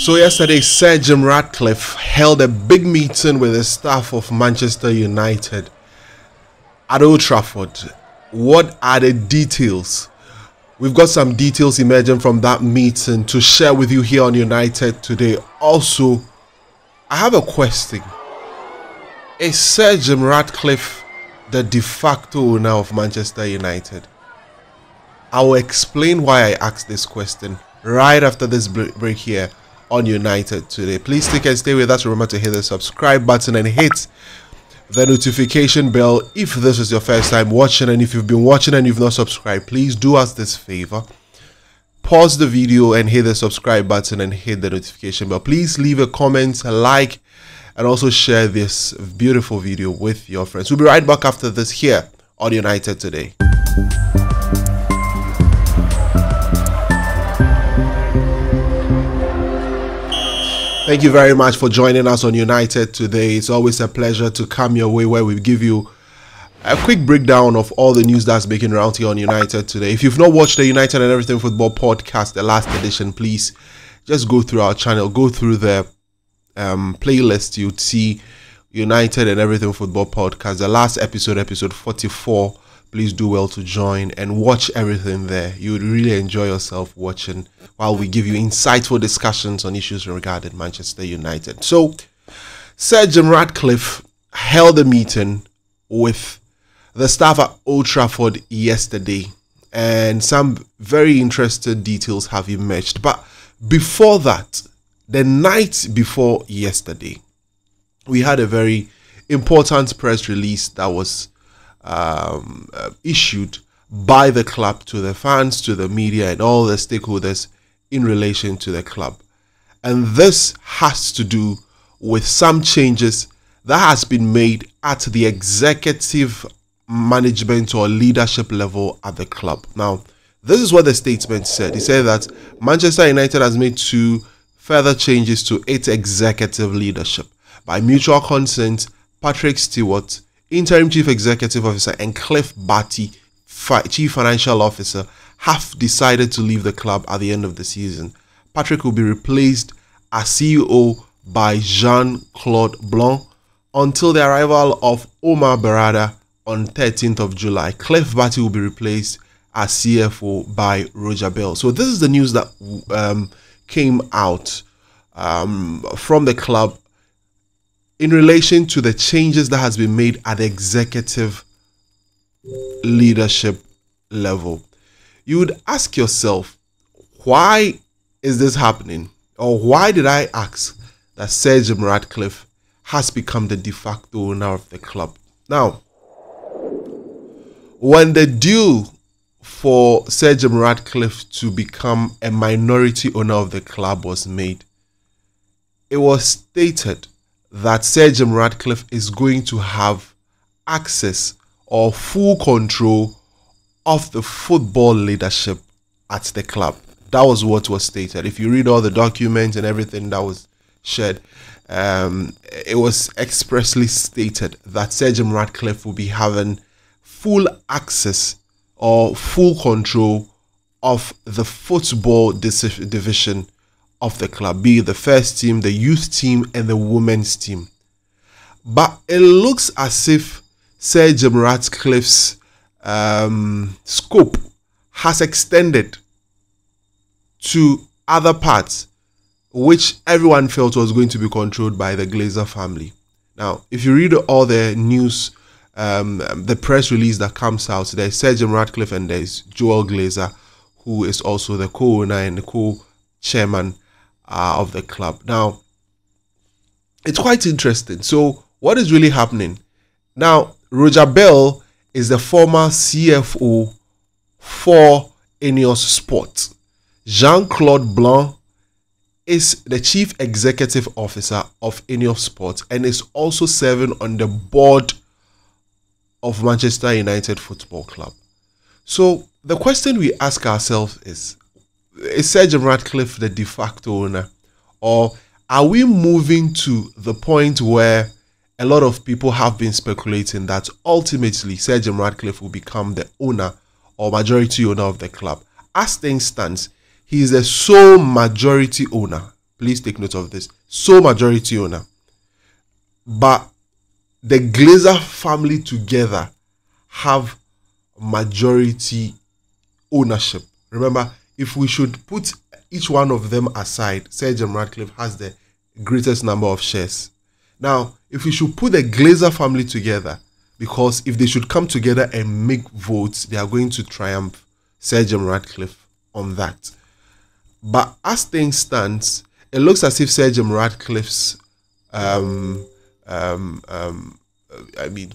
So yesterday, Sir Jim Ratcliffe held a big meeting with the staff of Manchester United at Old Trafford. What are the details? We've got some details emerging from that meeting to share with you here on United Today. Also, I have a question. Is Sir Jim Ratcliffe the de facto owner of Manchester United? I will explain why I asked this question right after this break here on United Today. Please stick and stay with us. Remember to hit the subscribe button and hit the notification bell if this is your first time watching, and if you've been watching and you've not subscribed, please do us this favor: pause the video and hit the subscribe button and hit the notification bell. Please leave a comment, a like, and also share this beautiful video with your friends. We'll be right back after this here on United Today. Thank you very much for joining us on United Today. It's always a pleasure to come your way where we give you a quick breakdown of all the news that's making around here on United Today. If you've not watched the United and Everything Football podcast, the last edition, please just go through our channel, go through the playlist. You'd see United and Everything Football podcast, the last episode, episode 44. Please do well to join and watch everything there. You would really enjoy yourself watching while we give you insightful discussions on issues regarding Manchester United. So, Sir Jim Ratcliffe held a meeting with the staff at Old Trafford yesterday, and some very interesting details have emerged. But before that, the night before yesterday, we had a very important press release that was issued by the club to the fans, to the media, and all the stakeholders in relation to the club. And this has to do with some changes that has been made at the executive management or leadership level at the club. Now, this is what the statement said. It said that Manchester United has made 2 further changes to its executive leadership. By mutual consent, Patrick Stewart, Interim Chief Executive Officer, and Cliff Batty, Chief Financial Officer, have decided to leave the club at the end of the season. Patrick will be replaced as CEO by Jean-Claude Blanc until the arrival of Omar Berrada on 13th of July. Cliff Batty will be replaced as CFO by Roger Bell. So this is the news that came out from the club in relation to the changes that has been made at the executive leadership level. You would ask yourself, why is this happening? Or why did I ask that Sir Jim Ratcliffe has become the de facto owner of the club? Now, when the deal for Sir Jim Ratcliffe to become a minority owner of the club was made, it was stated that Sir Jim Ratcliffe is going to have access or full control of the football leadership at the club. That was what was stated. If you read all the documents and everything that was shared, it was expressly stated that Sir Jim Ratcliffe will be having full access or full control of the football division of the club, be it the first team, the youth team, and the women's team. But it looks as if Sir Jim Ratcliffe's scope has extended to other parts, which everyone felt was going to be controlled by the Glazer family. Now, if you read all the news, the press release that comes out, there's Sir Jim Ratcliffe and there's Joel Glazer, who is also the co-owner and the co-chairman of the club. Now, it's quite interesting. So, what is really happening? Now, Roger Bell is the former CFO for Ineos Sport. Jean-Claude Blanc is the Chief Executive Officer of Ineos Sport and is also serving on the board of Manchester United Football Club. So, the question we ask ourselves is Sir Jim Ratcliffe the de facto owner, or are we moving to the point where a lot of people have been speculating that ultimately Sir Jim Ratcliffe will become the owner or majority owner of the club? As things stands, he is the sole majority owner. Please take note of this. Sole majority owner. But the Glazer family together have majority ownership. Remember, if we should put each one of them aside, Sir Jim Ratcliffe has the greatest number of shares. Now, if we should put the Glazer family together, because if they should come together and make votes, they are going to triumph Sir Jim Ratcliffe on that. But as things stands, it looks as if Sir Jim Ratcliffe's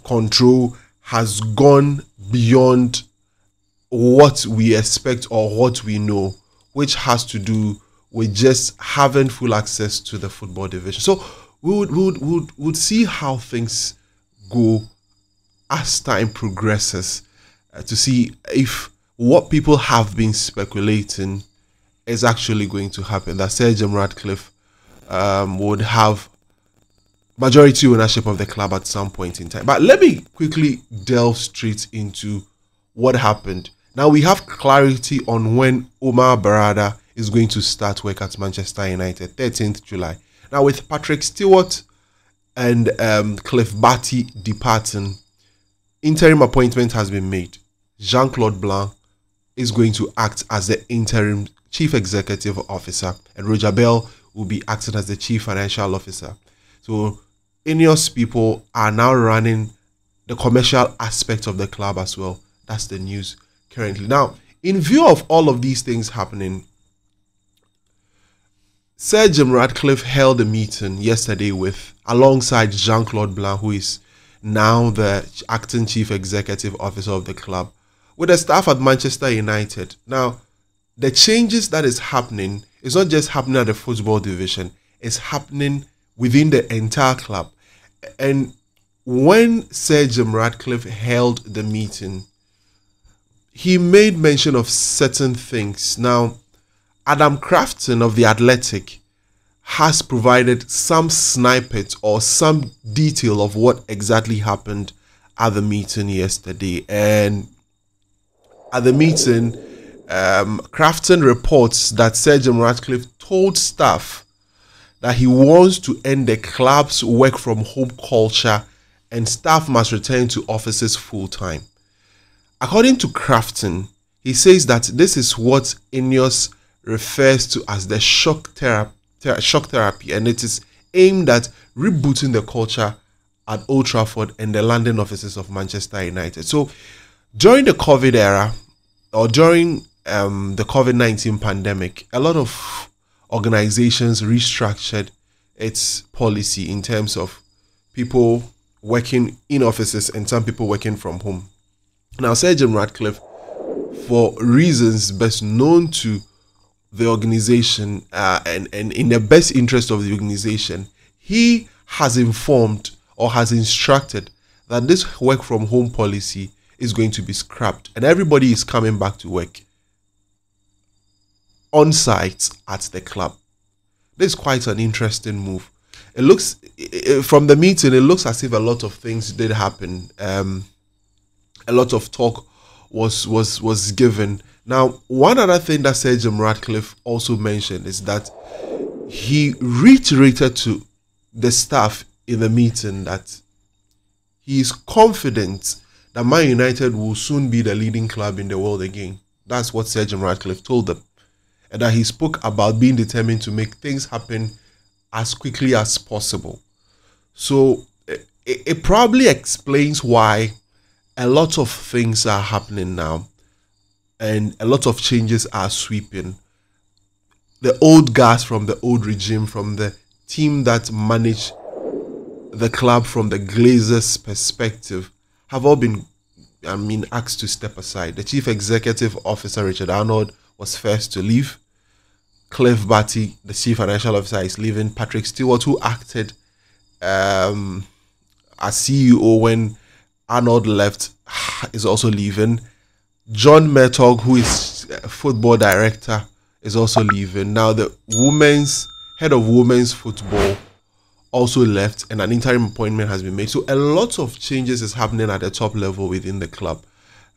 control has gone beyond what we expect or what we know, which has to do with just having full access to the football division. So we would see how things go as time progresses, to see if what people have been speculating is actually going to happen, that Sir Jim Ratcliffe would have majority ownership of the club at some point in time. But let me quickly delve straight into what happened. Now we have clarity on when Omar Barada is going to start work at Manchester United, 13th July. Now with Patrick Stewart and Cliff Batty departing, interim appointment has been made. Jean-Claude Blanc is going to act as the interim chief executive officer, and Roger Bell will be acting as the chief financial officer. So Ineos people are now running the commercial aspect of the club as well. That's the news currently. Now, in view of all of these things happening, Sir Jim Ratcliffe held a meeting yesterday alongside Jean-Claude Blanc, who is now the acting chief executive officer of the club, with the staff at Manchester United. Now, the changes that is happening is not just happening at the football division, it's happening within the entire club. And when Sir Jim Ratcliffe held the meeting, he made mention of certain things. Now, Adam Crafton of The Athletic has provided some snippet or some detail of what exactly happened at the meeting yesterday. And at the meeting, Crafton reports that Sir Jim Ratcliffe told staff that he wants to end the club's work from home culture and staff must return to offices full time. According to Crafton, he says that this is what Ineos refers to as the shock therapy, and it is aimed at rebooting the culture at Old Trafford and the London offices of Manchester United. So during the COVID era, or during the COVID-19 pandemic, a lot of organizations restructured its policy in terms of people working in offices and some people working from home. Now, Sir Jim Ratcliffe, for reasons best known to the organization and in the best interest of the organization, he has informed or has instructed that this work from home policy is going to be scrapped and everybody is coming back to work on site at the club. This is quite an interesting move. It looks, from the meeting, it looks as if a lot of things did happen. A lot of talk was given. Now, one other thing that Sir Jim Ratcliffe also mentioned is that he reiterated to the staff in the meeting that he is confident that Man United will soon be the leading club in the world again. That's what Sir Jim Ratcliffe told them. And that he spoke about being determined to make things happen as quickly as possible. So it probably explains why a lot of things are happening now and a lot of changes are sweeping. The old guys from the old regime, from the team that managed the club from the Glazers' perspective, have all been, asked to step aside. The chief executive officer, Richard Arnold, was first to leave. Cliff Batty, the chief financial officer, is leaving. Patrick Stewart, who acted as CEO when Arnold left, is also leaving. John Mertog, who is football director, is also leaving. Now the head of women's football also left, and an interim appointment has been made. So a lot of changes is happening at the top level within the club.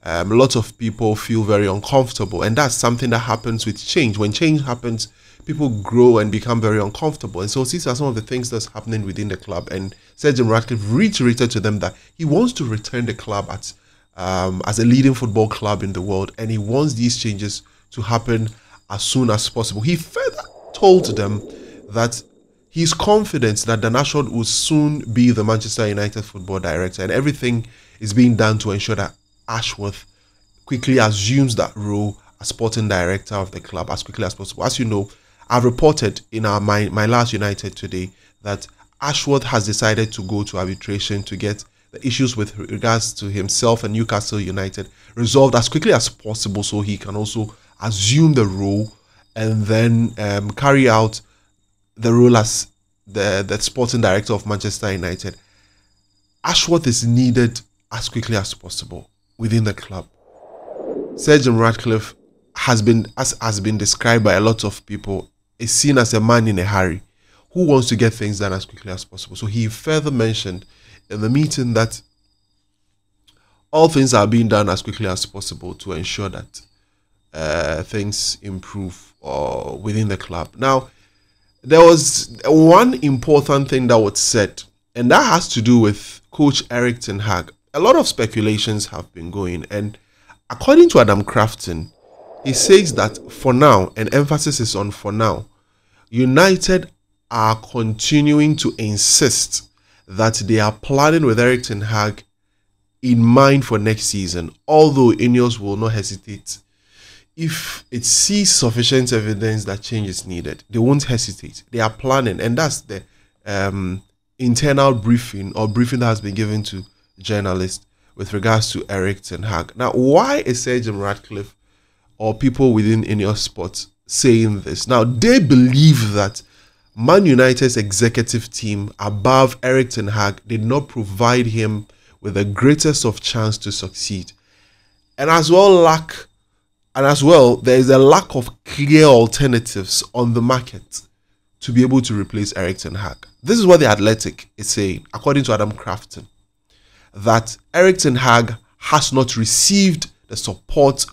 A lot of people feel very uncomfortable, and that's something that happens with change. When change happens, people grow and become very uncomfortable. And so these are some of the things that's happening within the club. And Sir Jim Ratcliffe reiterated to them that he wants to return the club as a leading football club in the world, and he wants these changes to happen as soon as possible. He further told them that he's confident that Dan Ashworth will soon be the Manchester United football director, and everything is being done to ensure that Ashworth quickly assumes that role as sporting director of the club as quickly as possible. As you know, I've reported in my last United Today that Ashworth has decided to go to arbitration to get the issues with regards to himself and Newcastle United resolved as quickly as possible, so he can also assume the role and then carry out the role as the sporting director of Manchester United. Ashworth is needed as quickly as possible within the club. Sir Jim Ratcliffe has been described by a lot of people, is seen as a man in a hurry who wants to get things done as quickly as possible. So he further mentioned in the meeting that all things are being done as quickly as possible to ensure that things improve within the club. Now, there was one important thing that was said, and that has to do with Coach Erik ten Hag. A lot of speculations have been going, and according to Adam Crafton, he says that for now, and emphasis is on for now, United are continuing to insist that they are planning with Erik ten Hag in mind for next season, although Ineos will not hesitate. If it sees sufficient evidence that change is needed, they won't hesitate. They are planning, and that's the internal briefing that has been given to journalists with regards to Erik ten Hag. Now, why is Sir Jim Ratcliffe or people within Ineos Sports saying this? Now, they believe that Man United's executive team above Erik ten Hag did not provide him with the greatest of chance to succeed. And as well, there is a lack of clear alternatives on the market to be able to replace Erik ten Hag. This is what The Athletic is saying, according to Adam Crafton, that Erik ten Hag has not received the support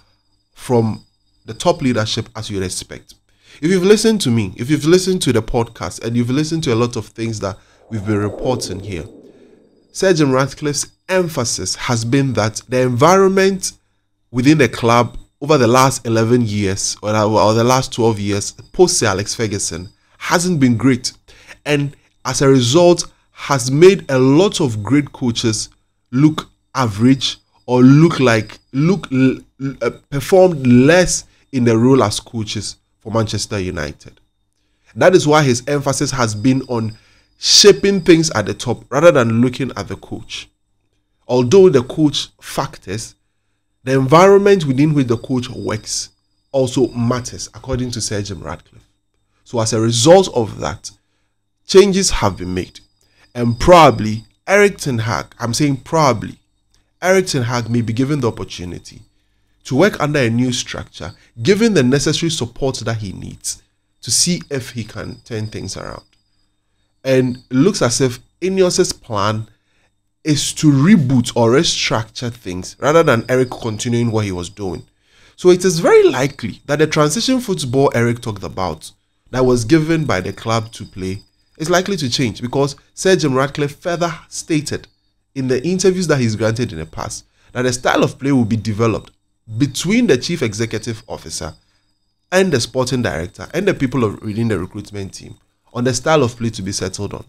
from the top leadership as you'd expect. If you've listened to me, if you've listened to the podcast, and you've listened to a lot of things that we've been reporting here, Sir Jim Ratcliffe's emphasis has been that the environment within the club over the last 11 years or the last 12 years post Sir Alex Ferguson hasn't been great, and as a result has made a lot of great coaches look average or performed less in the role as coaches for Manchester United. That is why his emphasis has been on shaping things at the top rather than looking at the coach. Although the coach factors, the environment within which the coach works also matters, according to Sir Jim Ratcliffe. So as a result of that, changes have been made. And probably, Erik ten Hag, I'm saying probably, Erik ten Hag may be given the opportunity to work under a new structure, given the necessary support that he needs to see if he can turn things around. And it looks as if Ineos's plan is to reboot or restructure things rather than Erik continuing what he was doing. So it is very likely that the transition football Erik talked about that was given by the club to play is likely to change, because Sir Jim Ratcliffe further stated in the interviews that he's granted in the past that the style of play will be developed between the chief executive officer and the sporting director and the people within the recruitment team on the style of play to be settled on.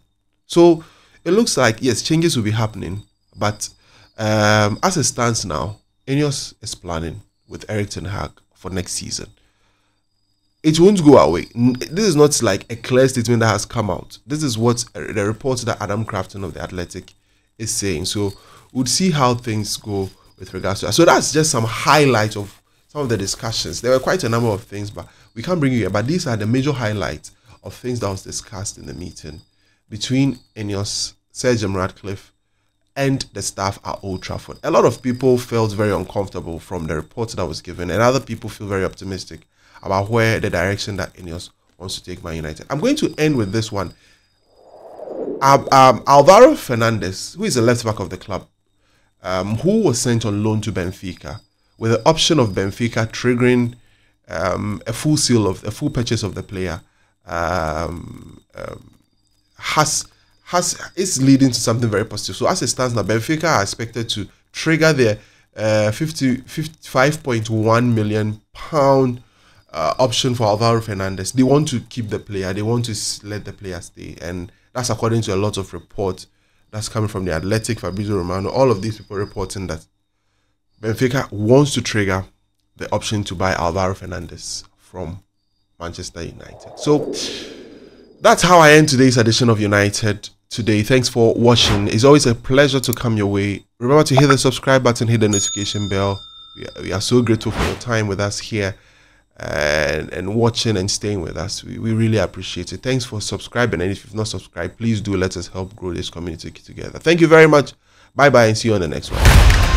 So it looks like, yes, changes will be happening, but as it stands now, Ineos is planning with Erik ten Hag for next season. It won't go away. This is not like a clear statement that has come out. This is what the report that Adam Crafton of The Athletic is saying. So we'll see how things go with regards to that. So that's just some highlights of some of the discussions. There were quite a number of things, but we can't bring you here. But these are the major highlights of things that was discussed in the meeting between Ineos, Sir Jim Ratcliffe, and the staff at Old Trafford. A lot of people felt very uncomfortable from the report that was given, and other people feel very optimistic about where the direction that Ineos wants to take Man United. I'm going to end with this one. Alvaro Fernandez, who is the left back of the club, who was sent on loan to Benfica, with the option of Benfica triggering a full purchase of the player is leading to something very positive. So as it stands now, Benfica are expected to trigger their 55.1 million pound option for Alvaro Fernandez. They want to keep the player. They want to let the player stay, and that's according to a lot of reports that's coming from the Athletic, Fabrizio Romano. All of these people reporting that Benfica wants to trigger the option to buy Alvaro Fernandez from Manchester United. So that's how I end today's edition of United Today. Thanks for watching. It's always a pleasure to come your way. Remember to hit the subscribe button, hit the notification bell. We are so grateful for your time with us here and watching and staying with us. We really appreciate it. Thanks for subscribing, and if you've not subscribed, please do. Let us help grow this community together. Thank you very much. Bye bye, and see you on the next one.